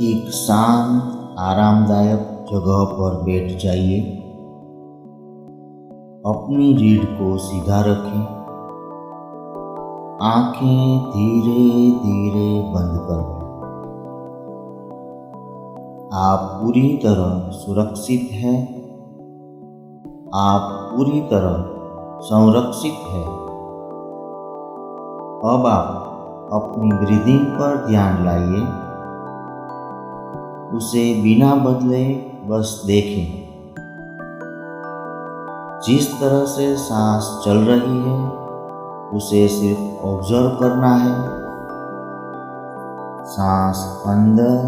एक शांत आरामदायक जगह पर बैठ जाइए। अपनी रीढ़ को सीधा रखें। आंखें धीरे धीरे बंद कर दें। आप पूरी तरह सुरक्षित हैं। आप पूरी तरह संरक्षित हैं। अब आप अपनी ब्रीदिंग पर ध्यान लाइए। उसे बिना बदले बस देखें। जिस तरह से सांस चल रही है उसे सिर्फ ऑब्जर्व करना है। सांस अंदर,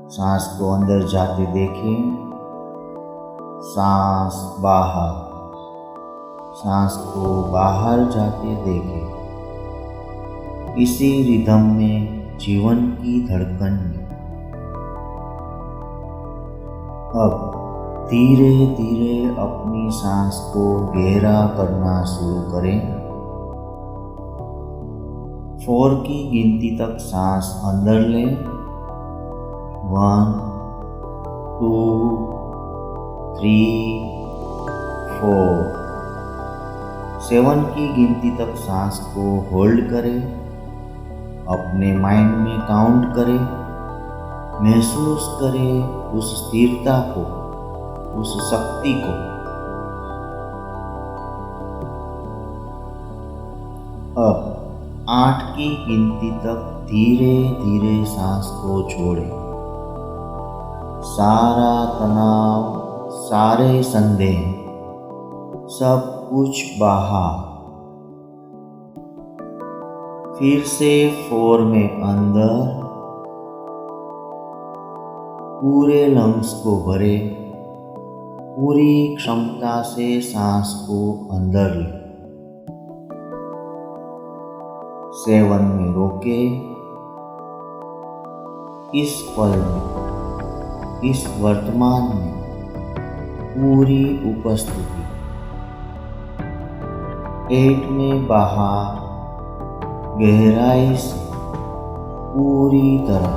सांस को अंदर जाते देखें। सांस बाहर, सांस को बाहर जाते देखें। इसी रिदम में, जीवन की धड़कन में अब धीरे धीरे अपनी सांस को गहरा करना शुरू करें। 4 की गिनती तक सांस अंदर लें। 1 2 3 4। 7 की गिनती तक सांस को होल्ड करें। अपने माइंड में काउंट करें। महसूस करें उस स्थिरता को, उस शक्ति को। अब 8 की गिनती तक धीरे धीरे सांस को छोड़ें। सारा तनाव, सारे संदेह, सब कुछ बाहर। फिर से 4 में अंदर। पूरे लंग्स को भरे। पूरी क्षमता से सांस को अंदर लें। 7 में रोके। इस पल में, इस वर्तमान में पूरी उपस्थिति। 8 में बाहर, गहराई से, पूरी तरह।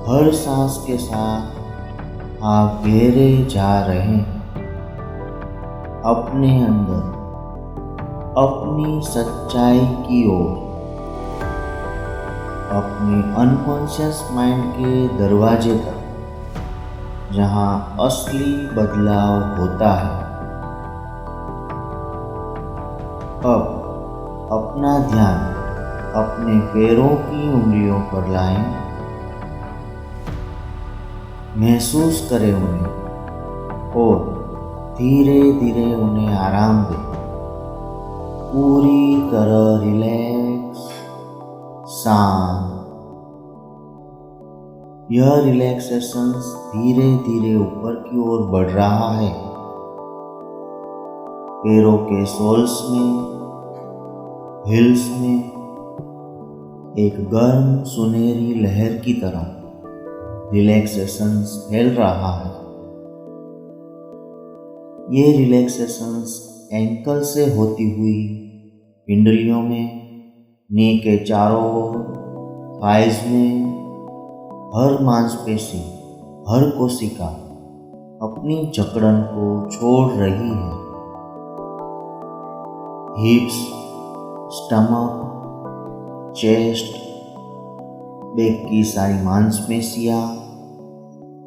हर सांस के साथ आप गहरे जा रहे हैं अपने अंदर, अपनी सच्चाई की ओर, अपने अनकॉन्शियस माइंड के दरवाजे तक, जहां असली बदलाव होता है। अब अपना ध्यान अपने पैरों की उंगलियों पर लाएं। महसूस करें उन्हें और धीरे धीरे उन्हें आराम दें। पूरी तरह रिलैक्स, शांत। यह रिलैक्सेशन धीरे धीरे ऊपर की ओर बढ़ रहा है। पैरों के सोल्स में, हिल्स में एक गर्म सुनहरी लहर की तरह रिलैक्सेशन फैल रहा है। ये रिलैक्सेशन एंकल से होती हुई पिंडलियों में, नी के चारों ओर, थाइज में, हर मांसपेशी, हर कोशिका अपनी जकड़न को छोड़ रही है। हिप्स, स्टमक, चेस्ट, बैक की सारी मांसपेशियां,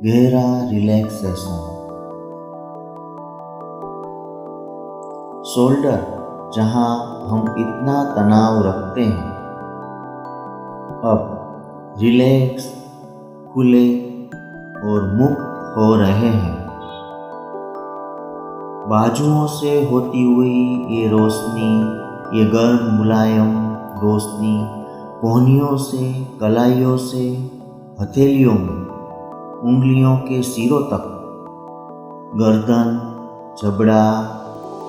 गहरा रिलैक्सेशन। शोल्डर, जहां हम इतना तनाव रखते हैं, अब रिलैक्स, खुले और मुक्त हो रहे हैं। बाजुओं से होती हुई ये रोशनी, ये गर्म मुलायम रोशनी कोहनियों से, कलाइयों से, हथेलियों में, उंगलियों के सिरों तक, गर्दन, जबड़ा,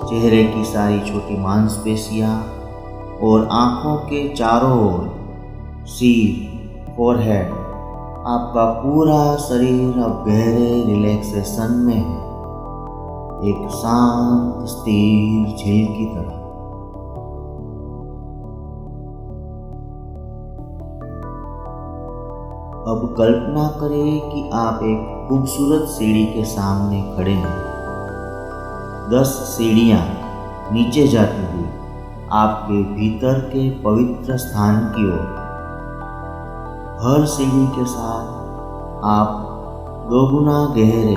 चेहरे की सारी छोटी मांसपेशियां और आंखों के चारों ओर, सिर, फोरहेड, आपका पूरा शरीर अब गहरे रिलैक्सेशन में है। एक शांत स्थिर झील की तरह। अब कल्पना करें कि आप एक खूबसूरत सीढ़ी के सामने खड़े हैं। 10 सीढ़ियाँ नीचे जाती हुई आपके भीतर के पवित्र स्थान की ओर। हर सीढ़ी के साथ आप दोगुना गहरे,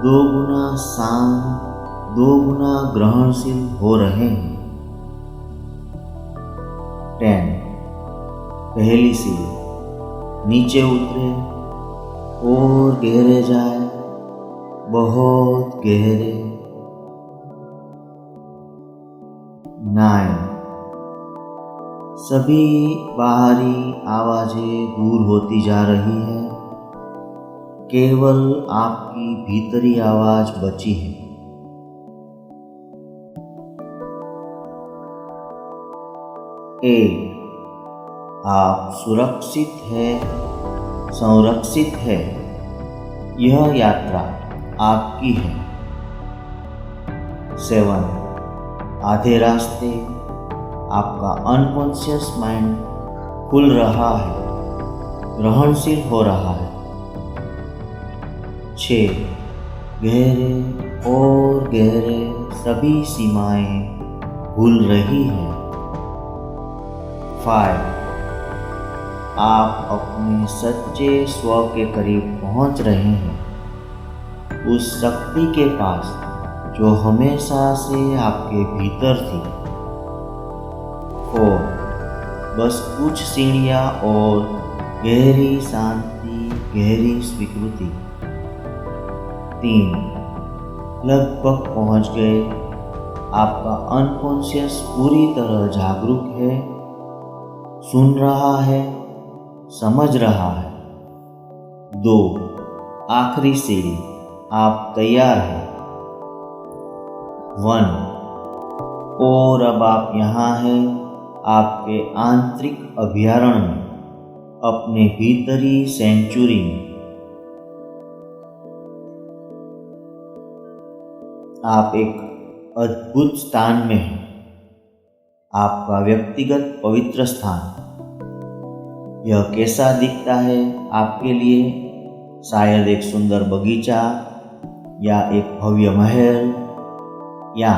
दोगुना शांत, दोगुना ग्रहणशील हो रहे हैं। 10 पहली सीढ़ी, नीचे उतरे और गहरे जाए, बहुत गहरे। 9 सभी बाहरी आवाजें दूर होती जा रही है, केवल आपकी भीतरी आवाज बची है। 1 आप सुरक्षित हैं, संरक्षित है, यह यात्रा आपकी है। 7 आधे रास्ते आपका अनकॉन्शियस माइंड खुल रहा है, ग्रहणशील हो रहा है। 6 गहरे और गहरे, सभी सीमाएं भूल रही हैं। 5 आप अपने सच्चे स्व के करीब पहुंच रहे हैं, उस शक्ति के पास जो हमेशा से आपके भीतर थी। 4 बस कुछ सीढ़ियाँ और गहरी शांति, गहरी स्वीकृति। 3 लगभग पहुंच गए, आपका अनकॉन्शियस पूरी तरह जागरूक है, सुन रहा है, समझ रहा है। 2 आखिरी सीढ़ी, आप तैयार हैं। 1 और अब आप यहाँ हैं, आपके आंतरिक अभयारण्य में, अपने भीतरी सेंचुरी में। आप एक अद्भुत स्थान में हैं, आपका व्यक्तिगत पवित्र स्थान। यह कैसा दिखता है आपके लिए? शायद एक सुंदर बगीचा, या एक भव्य महल, या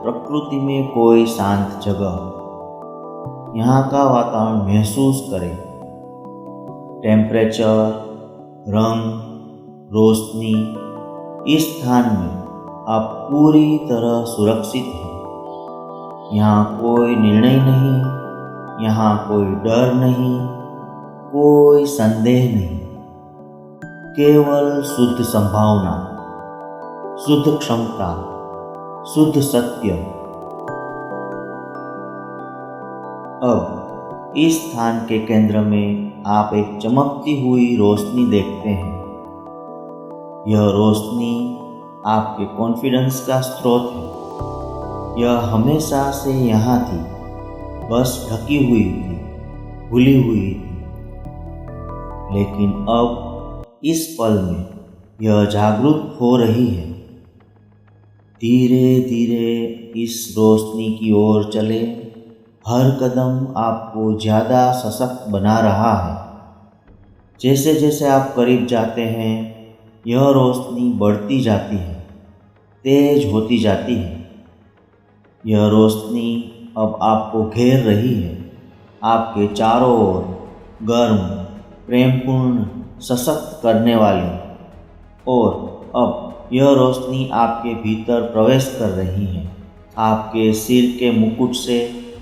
प्रकृति में कोई शांत जगह। यहाँ का वातावरण महसूस करें, टेम्परेचर, रंग, रोशनी। इस स्थान में आप पूरी तरह सुरक्षित हैं। यहाँ कोई निर्णय नहीं, यहाँ कोई डर नहीं, कोई संदेह नहीं, केवल शुद्ध संभावना, शुद्ध क्षमता, शुद्ध सत्य। अब इस स्थान के केंद्र में आप एक चमकती हुई रोशनी देखते हैं। यह रोशनी आपके कॉन्फिडेंस का स्रोत है। यह हमेशा से यहाँ थी, बस ढकी हुई थी, भूली हुई थी। लेकिन अब इस पल में यह जागरूक हो रही है। धीरे धीरे इस रोशनी की ओर चले, हर कदम आपको ज़्यादा सशक्त बना रहा है। जैसे जैसे आप करीब जाते हैं, यह रोशनी बढ़ती जाती है, तेज होती जाती है। यह रोशनी अब आपको घेर रही है, आपके चारों ओर, गर्म, प्रेमपूर्ण, सशक्त करने वाली। और अब यह रोशनी आपके भीतर प्रवेश कर रही है, आपके सिर के मुकुट से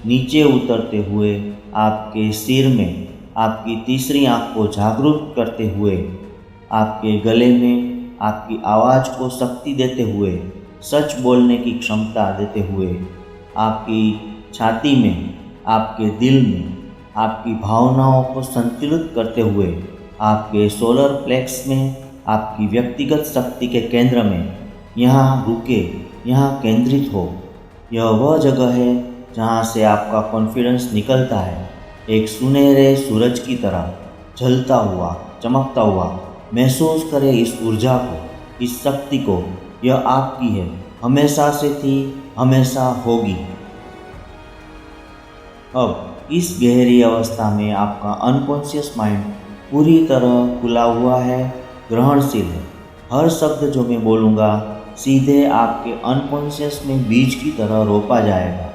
नीचे उतरते हुए, आपके सिर में, आपकी तीसरी आँख को जागरूक करते हुए, आपके गले में आपकी आवाज़ को शक्ति देते हुए, सच बोलने की क्षमता देते हुए, आपकी छाती में, आपके दिल में, आपकी भावनाओं को संतुलित करते हुए, आपके सोलर प्लेक्स में, आपकी व्यक्तिगत शक्ति के केंद्र में। यहाँ रुके, यहाँ केंद्रित हो। यह वह जगह है जहाँ से आपका कॉन्फिडेंस निकलता है, एक सुनहरे सूरज की तरह झलता हुआ, चमकता हुआ। महसूस करें इस ऊर्जा को, इस शक्ति को। यह आपकी है, हमेशा से थी, हमेशा होगी। अब इस गहरी अवस्था में आपका अनकॉन्शियस माइंड पूरी तरह खुला हुआ है, ग्रहणशील है। हर शब्द जो मैं बोलूँगा सीधे आपके अनकॉन्शियस में बीज की तरह रोपा जाएगा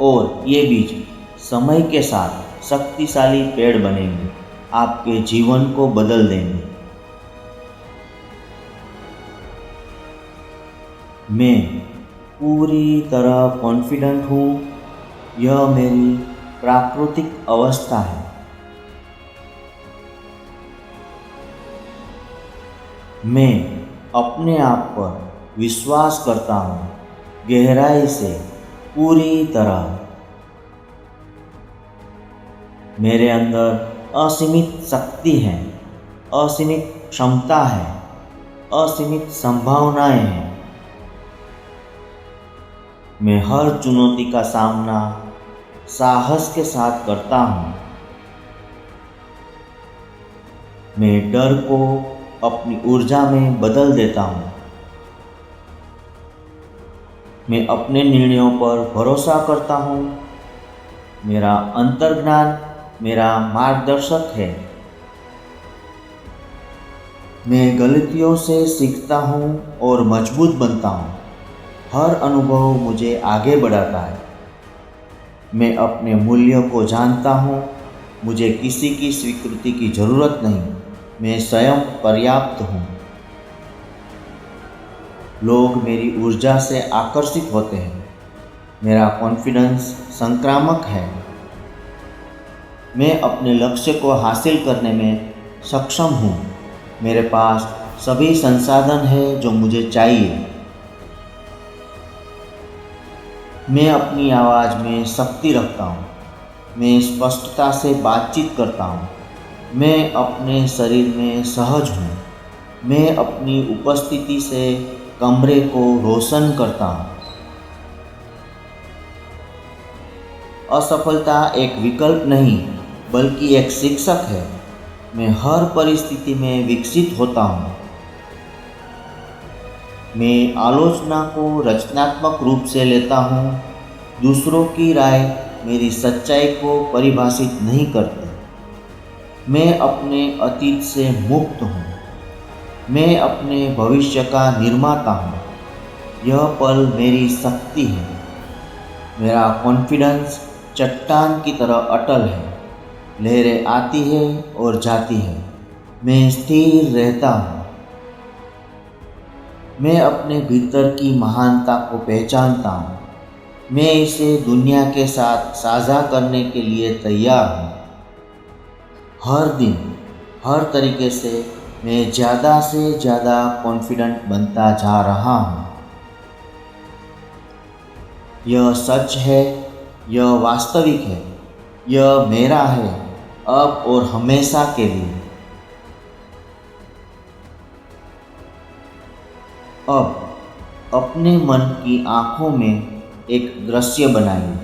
और ये बीज समय के साथ शक्तिशाली पेड़ बनेंगे, आपके जीवन को बदल देंगे। मैं पूरी तरह कॉन्फिडेंट हूँ, यह मेरी प्राकृतिक अवस्था है। मैं अपने आप पर विश्वास करता हूँ, गहराई से, पूरी तरह। मेरे अंदर असीमित शक्ति है, असीमित क्षमता है, असीमित संभावनाएं हैं। मैं हर चुनौती का सामना साहस के साथ करता हूँ। मैं डर को अपनी ऊर्जा में बदल देता हूँ। मैं अपने निर्णयों पर भरोसा करता हूँ। मेरा अंतर्ज्ञान मेरा मार्गदर्शक है। मैं गलतियों से सीखता हूँ और मजबूत बनता हूँ। हर अनुभव मुझे आगे बढ़ाता है। मैं अपने मूल्यों को जानता हूँ। मुझे किसी की स्वीकृति की ज़रूरत नहीं। मैं स्वयं पर्याप्त हूँ। लोग मेरी ऊर्जा से आकर्षित होते हैं। मेरा कॉन्फिडेंस संक्रामक है। मैं अपने लक्ष्य को हासिल करने में सक्षम हूँ। मेरे पास सभी संसाधन हैं जो मुझे चाहिए। मैं अपनी आवाज़ में शक्ति रखता हूँ। मैं स्पष्टता से बातचीत करता हूँ। मैं अपने शरीर में सहज हूँ। मैं अपनी उपस्थिति से कमरे को रोशन करता हूँ। असफलता एक विकल्प नहीं बल्कि एक शिक्षक है। मैं हर परिस्थिति में विकसित होता हूँ। मैं आलोचना को रचनात्मक रूप से लेता हूँ। दूसरों की राय मेरी सच्चाई को परिभाषित नहीं करती। मैं अपने अतीत से मुक्त हूँ। मैं अपने भविष्य का निर्माता हूँ। यह पल मेरी शक्ति है। मेरा कॉन्फिडेंस चट्टान की तरह अटल है। लहरें आती है और जाती है, मैं स्थिर रहता हूँ। मैं अपने भीतर की महानता को पहचानता हूँ। मैं इसे दुनिया के साथ साझा करने के लिए तैयार हूँ। हर दिन, हर तरीके से मैं ज़्यादा से ज़्यादा कॉन्फिडेंट बनता जा रहा हूँ। यह सच है, यह वास्तविक है, यह मेरा है, अब और हमेशा के लिए। अब अपने मन की आँखों में एक दृश्य बनाइए।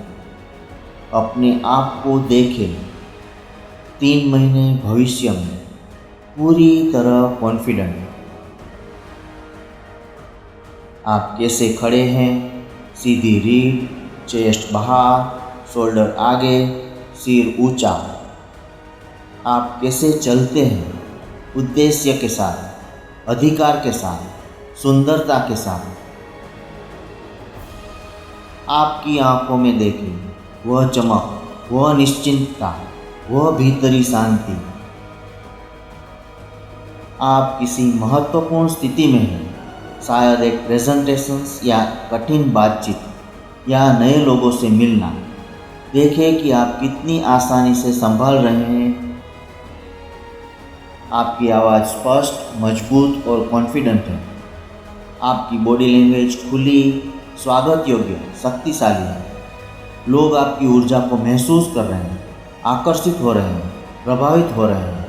अपने आप को देखें 3 महीने भविष्य में, पूरी तरह कॉन्फिडेंट। आप कैसे खड़े हैं? सीधी रीढ़, चेस्ट बाहर, शोल्डर आगे, सिर ऊंचा। आप कैसे चलते हैं? उद्देश्य के साथ, अधिकार के साथ, सुंदरता के साथ। आपकी आंखों में देखें वह चमक, वह निश्चिंतता, वह भीतरी शांति। आप किसी महत्वपूर्ण स्थिति में हैं, शायद एक प्रेजेंटेशन या कठिन बातचीत या नए लोगों से मिलना। देखें कि आप कितनी आसानी से संभाल रहे हैं। आपकी आवाज़ स्पष्ट, मजबूत और कॉन्फिडेंट है। आपकी बॉडी लैंग्वेज खुली, स्वागत योग्य, शक्तिशाली है। लोग आपकी ऊर्जा को महसूस कर रहे हैं, आकर्षित हो रहे हैं, प्रभावित हो रहे हैं।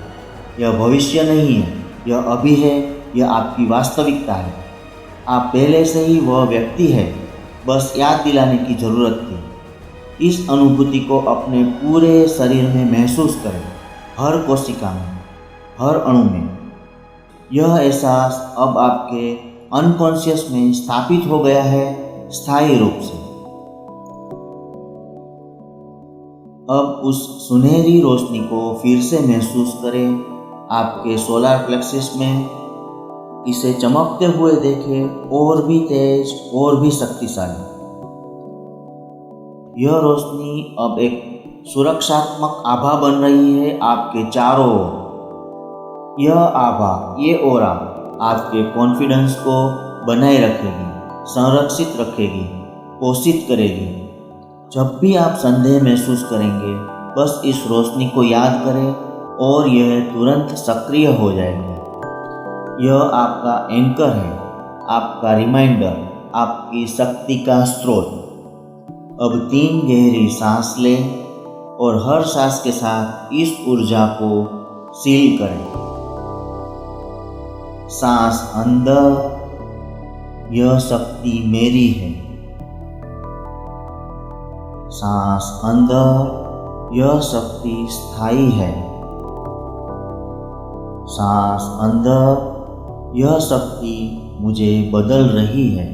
यह भविष्य नहीं है, यह अभी है, यह आपकी वास्तविकता है। आप पहले से ही वह व्यक्ति है, बस याद दिलाने की ज़रूरत थी। इस अनुभूति को अपने पूरे शरीर में महसूस करें, हर कोशिका में, हर अणु में। यह एहसास अब आपके अनकॉन्शियस में स्थापित हो गया है, स्थायी रूप से। अब उस सुनहरी रोशनी को फिर से महसूस करें आपके सोलर प्लेक्सस में। इसे चमकते हुए देखें, और भी तेज और भी शक्तिशाली। यह रोशनी अब एक सुरक्षात्मक आभा बन रही है आपके चारों ओर। यह आभा, ये ऑरा आपके कॉन्फिडेंस को बनाए रखेगी, संरक्षित रखेगी, पोषित करेगी। जब भी आप संदेह महसूस करेंगे, बस इस रोशनी को याद करें और यह तुरंत सक्रिय हो जाएगी। यह आपका एंकर है, आपका रिमाइंडर, आपकी शक्ति का स्रोत। अब 3 गहरी सांस लें और हर सांस के साथ इस ऊर्जा को सील करें। सांस अंदर, यह शक्ति मेरी है। सांस अंदर, यह शक्ति स्थायी है। सांस अंदर, यह शक्ति मुझे बदल रही है।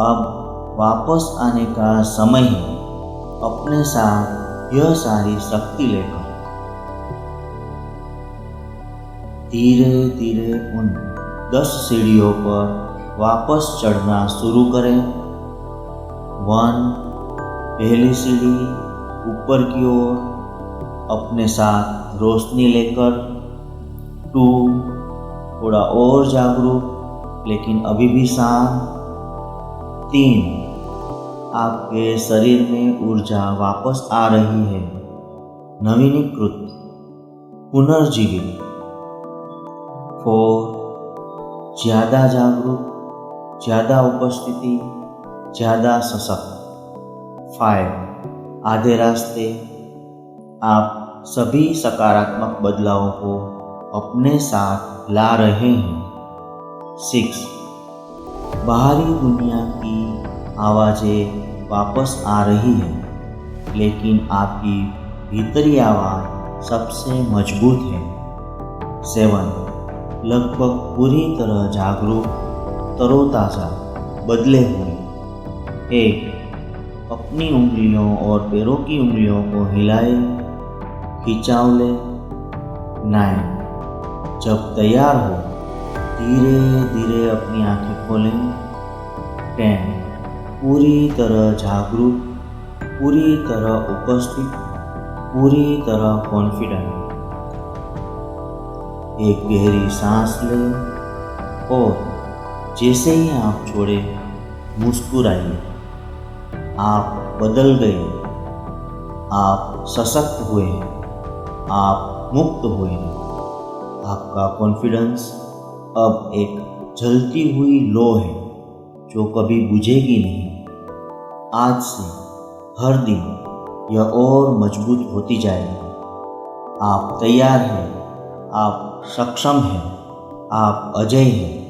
अब वापस आने का समय है, अपने साथ यह सारी शक्ति लेकर। धीरे धीरे उन 10 सीढ़ियों पर वापस चढ़ना शुरू करें। 1, पहली सीढ़ी ऊपर की ओर, अपने साथ रोशनी लेकर। 2, थोड़ा और जागरूक लेकिन अभी भी शांत। 3, आपके शरीर में ऊर्जा वापस आ रही है, नवीनीकृत, पुनर्जीवित। 4, ज़्यादा जागरूक, ज़्यादा उपस्थिति, ज़्यादा सशक्त। 5, आधे रास्ते, आप सभी सकारात्मक बदलावों को अपने साथ ला रहे हैं। 6, बाहरी दुनिया की आवाज़ें वापस आ रही हैं, लेकिन आपकी भीतरी आवाज़ सबसे मजबूत है। 7, लगभग पूरी तरह जागरूक, तरोताज़ा, बदले हुए। 8, अपनी उंगलियों और पैरों की उंगलियों को हिलाए, खिंचाव ले। 9, जब तैयार हो धीरे धीरे अपनी आंखें खोलें। 10, पूरी तरह जागरूक, पूरी तरह उपस्थित, पूरी तरह कॉन्फिडेंट। एक गहरी सांस लें और जैसे ही आप छोड़े, मुस्कुराइए। आप बदल गए, आप सशक्त हुए हैं, आप मुक्त हुए हैं। आपका कॉन्फिडेंस अब एक जलती हुई लो है जो कभी बुझेगी नहीं। आज से हर दिन यह और मजबूत होती जाएगी। आप तैयार हैं, आप सक्षम हैं, आप अजय हैं।